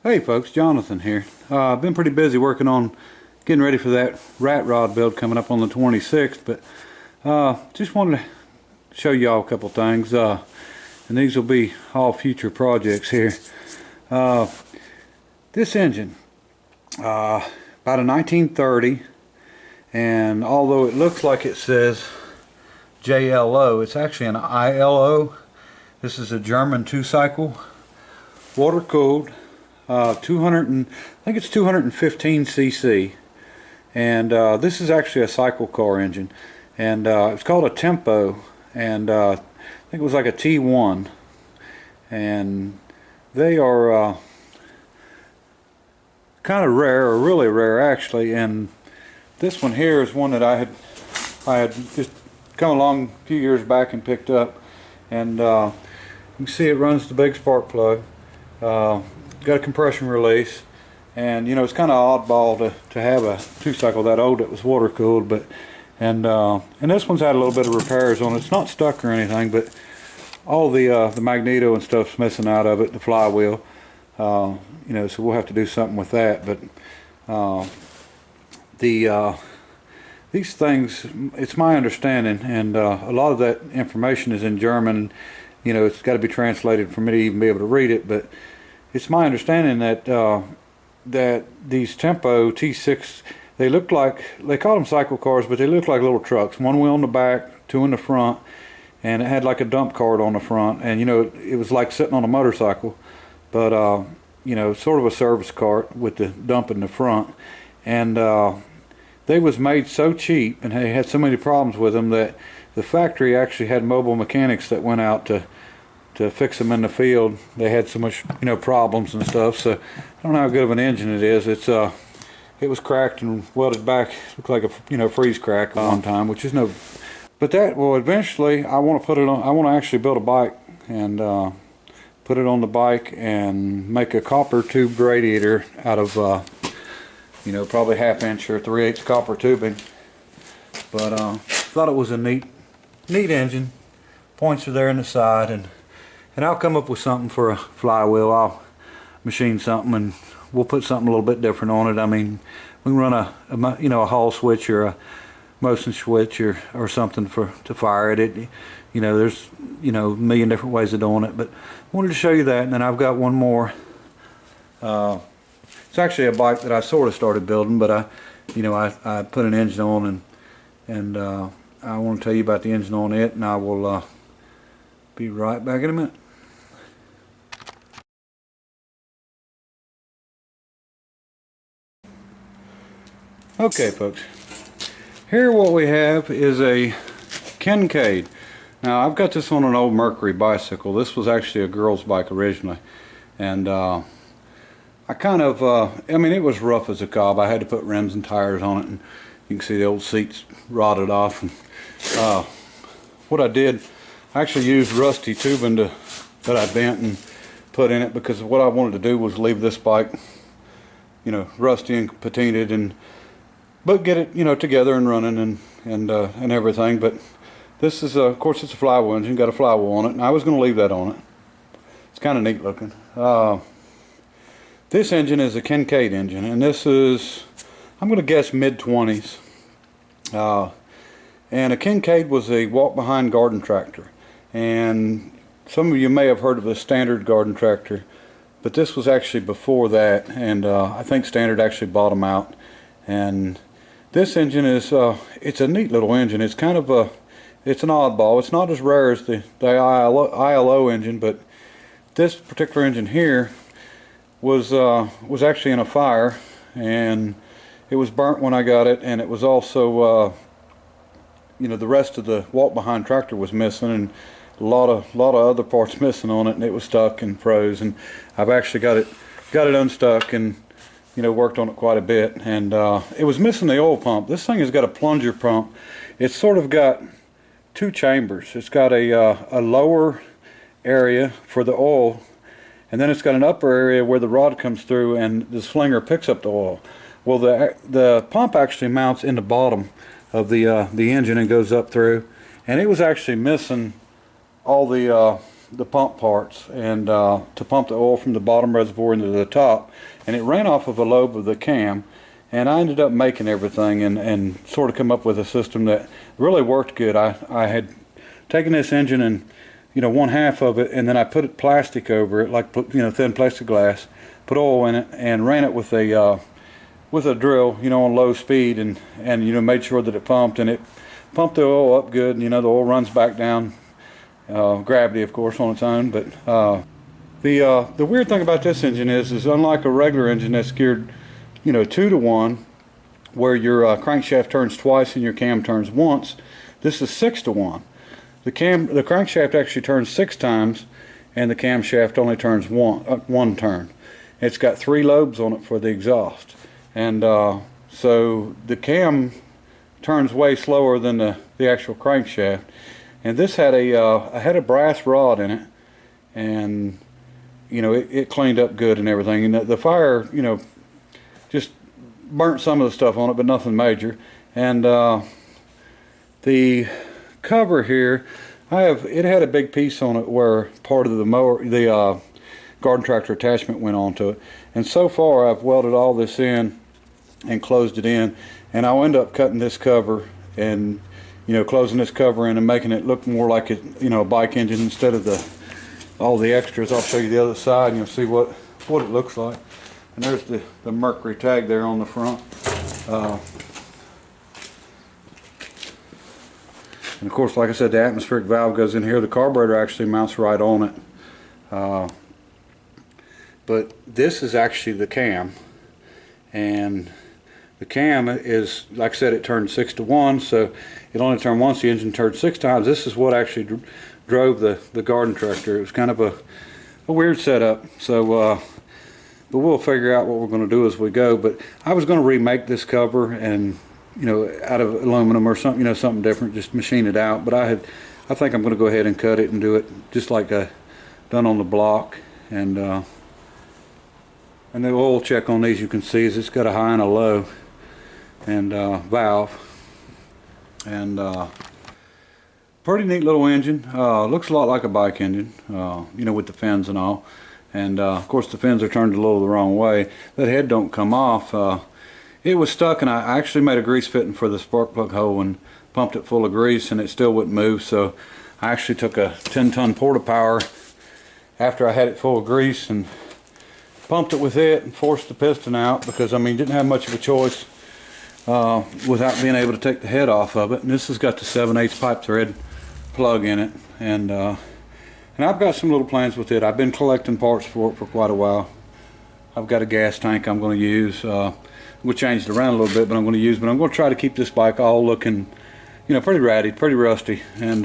Hey folks, Jonathan here. I've been pretty busy working on getting ready for that rat rod build coming up on the 26th, but just wanted to show y'all a couple things, and these will be all future projects here. This engine, about a 1930, and although it looks like it says JLO, it's actually an ILO. This is a German 2-cycle, water-cooled. I think it's 215 cc, and this is actually a cyclecar engine, and it's called a Tempo, and I think it was like a T1, and they are kind of rare, or really rare actually. And this one here is one that I had just come along a few years back and picked up, and you can see it runs the big spark plug. Got a compression release, and you know, it's kind of oddball to have a 2-cycle that old that was water cooled, but and this one's had a little bit of repairs on it. It's not stuck or anything, but all the magneto and stuff's missing out of it, the flywheel, you know, so we'll have to do something with that. But these things, it's my understanding, and a lot of that information is in German. You know, it's got to be translated for me to even be able to read it, but it's my understanding that that these Tempo T6, they look like, they call them cycle cars, but they look like little trucks. One wheel in the back, two in the front, and it had like a dump cart on the front, and you know, it was like sitting on a motorcycle, but you know, sort of a service cart with the dump in the front. And they was made so cheap, and they had so many problems with them, that the factory actually had mobile mechanics that went out to fix them in the field. They had so much, you know, problems and stuff. So I don't know how good of an engine it is. It's it was cracked and welded back. Looked like a, you know, freeze crack at one time, which is no. But that will eventually, I want to put it on. I want to actually build a bike and put it on the bike and make a copper tube radiator out of you know, probably 1/2 inch or 3/8 copper tubing. But thought it was a neat engine. Points are there in the side, and I'll come up with something for a flywheel. I'll machine something, and we'll put something a little bit different on it. I mean, we can run a you know, a Hall switch or a motion switch or something to fire it. You know, there's, you know, a million different ways of doing it. But I wanted to show you that, and then I've got one more. It's actually a bike that I sort of started building, but I put an engine on, and I want to tell you about the engine on it, and I will be right back in a minute. Okay folks, here what we have is a Kinkade. Now I've got this on an old Mercury bicycle. This was actually a girl's bike originally, and I kind of, I mean, it was rough as a cob. I had to put rims and tires on it, and you can see the old seats rotted off. And what I did, I actually used rusty tubing that I bent and put in it, because what I wanted to do was leave this bike, you know, rusty and patinaed, but get it, you know, together and running and everything. But this is, of course, it's a flywheel engine, got a flywheel on it, and I was going to leave that on it. It's kind of neat looking. This engine is a Kinkade engine, and this is, I'm going to guess, mid-20s. And a Kinkade was a walk-behind garden tractor. And some of you may have heard of the standard garden tractor, but this was actually before that, and I think standard actually bought them out. And this engine is, it's a neat little engine. It's kind of a, it's an oddball. It's not as rare as the ILO engine, but this particular engine here was actually in a fire, and it was burnt when I got it, and it was also you know, the rest of the walk-behind tractor was missing, and a lot of other parts missing on it, and it was stuck and froze. And I've actually got it unstuck, and you know, worked on it quite a bit. And it was missing the oil pump. This thing has got a plunger pump. It's sort of got two chambers. It's got a lower area for the oil, and then it's got an upper area where the rod comes through and the slinger picks up the oil. Well, the pump actually mounts in the bottom of the engine and goes up through, and it was actually missing all the the pump parts and to pump the oil from the bottom reservoir into the top, and it ran off of a lobe of the cam. And I ended up making everything and sort of come up with a system that really worked good. I had taken this engine and, you know, one half of it, and then I put plastic over it, like, you know, thin plexiglass, put oil in it, and ran it with a drill, you know, on low speed, and you know, made sure that it pumped, and it pumped the oil up good. And, you know, the oil runs back down, gravity of course on its own. But the weird thing about this engine is unlike a regular engine that's geared, you know, 2 to 1, where your crankshaft turns twice and your cam turns once, this is 6 to 1. The crankshaft actually turns 6 times, and the camshaft only turns one turn. It's got 3 lobes on it for the exhaust, and so the cam turns way slower than the actual crankshaft. And this had a brass rod in it, and you know, it cleaned up good and everything. And the fire, you know, just burnt some of the stuff on it, but nothing major. And the cover here, it had a big piece on it where part of the mower, the garden tractor attachment went onto it. And so far I've welded all this in and closed it in, and I'll end up cutting this cover and, you know, closing this cover in and making it look more like it, you know, a bike engine instead of all the extras. I'll show you the other side and you'll see what it looks like. And there's the Mercury tag there on the front. And of course, like I said, the atmospheric valve goes in here. The carburetor actually mounts right on it. But this is actually the cam. And the cam is, like I said, it turned 6 to 1, so it only turned once. The engine turned 6 times. This is what actually drove the garden tractor. It was kind of a weird setup. So but we'll figure out what we're going to do as we go. But I was going to remake this cover and, you know, out of aluminum or something, you know, something different, just machine it out. But I think I'm going to go ahead and cut it and do it just like I done on the block. And the oil check on these, you can see, is it's got a high and a low and valve. And pretty neat little engine. Looks a lot like a bike engine, you know, with the fins and all. And of course the fins are turned a little the wrong way. That head don't come off. It was stuck, and I actually made a grease fitting for the spark plug hole and pumped it full of grease, and it still wouldn't move. So I actually took a 10-ton porta power after I had it full of grease and pumped it with it and forced the piston out, because I mean, didn't have much of a choice without being able to take the head off of it. And this has got the 7/8 pipe thread plug in it, and I've got some little plans with it. I've been collecting parts for it for quite a while. I've got a gas tank I'm going to use. We'll change it around a little bit, but I'm going to try to keep this bike all looking, you know, pretty ratty, pretty rusty, and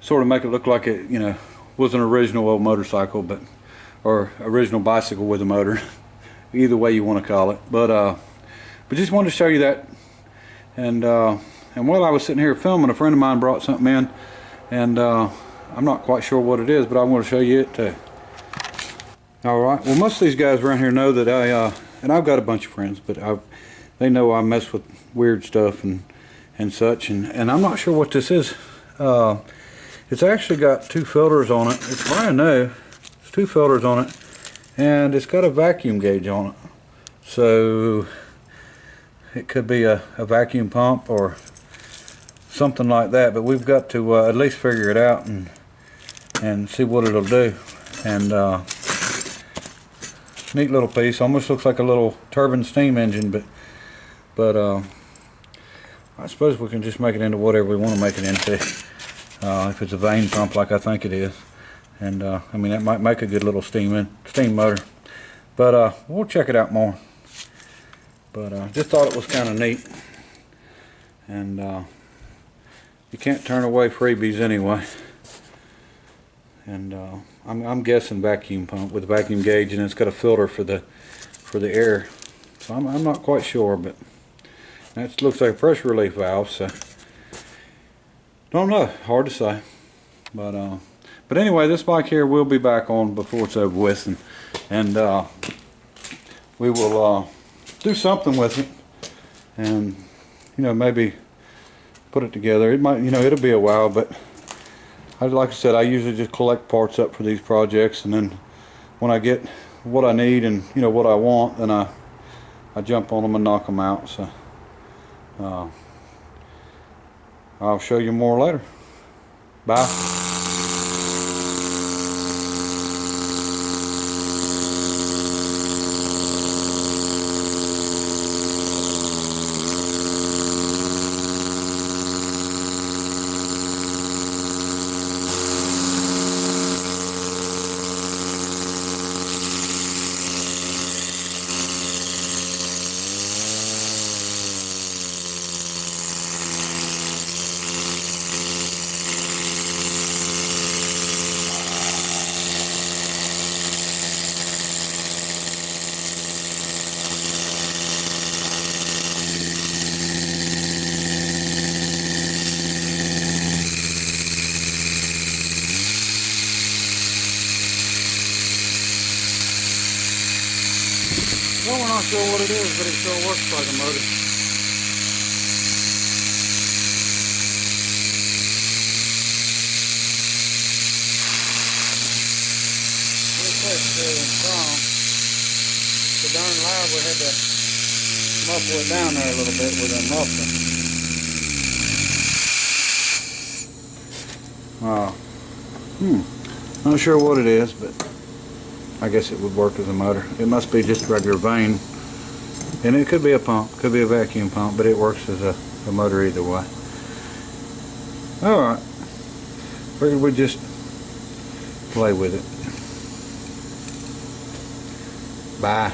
sort of make it look like it, you know, was an original old motorcycle, or original bicycle with a motor, either way you want to call it. But just wanted to show you that. And while I was sitting here filming, a friend of mine brought something in, and I'm not quite sure what it is, but I want to show you it too. Alright, well, most of these guys around here know that and I've got a bunch of friends, but they know I mess with weird stuff and such, and I'm not sure what this is. It's actually got 2 filters on it. It's brand new. There's 2 filters on it, and it's got a vacuum gauge on it. So it could be a vacuum pump or something like that, but we've got to at least figure it out and see what it'll do. And neat little piece. Almost looks like a little turbine steam engine, but I suppose we can just make it into whatever we want to make it into. If it's a vane pump like I think it is, and I mean, that might make a good little steam motor. But we'll check it out more. But just thought it was kind of neat, and you can't turn away freebies anyway. And I'm guessing vacuum pump with a vacuum gauge, and it's got a filter for the air. So I'm not quite sure, but that looks like a pressure relief valve. So don't know, hard to say. But anyway, this bike here will be back on before it's over with, and we will do something with it, and you know, maybe put it together. It might, you know, it'll be a while, but like I said, I usually just collect parts up for these projects, and then when I get what I need and what I want, then I jump on them and knock them out. So I'll show you more later. Bye. Well, we're not sure what it is, but it sure works like a motor. It's very strong. So darn loud, we had to muffle it down there a little bit with a muffler. Not sure what it is, but I guess it would work as a motor. It must be just a regular vane. And it could be a pump, could be a vacuum pump, but it works as a motor either way. Alright. Figured we'd just play with it. Bye.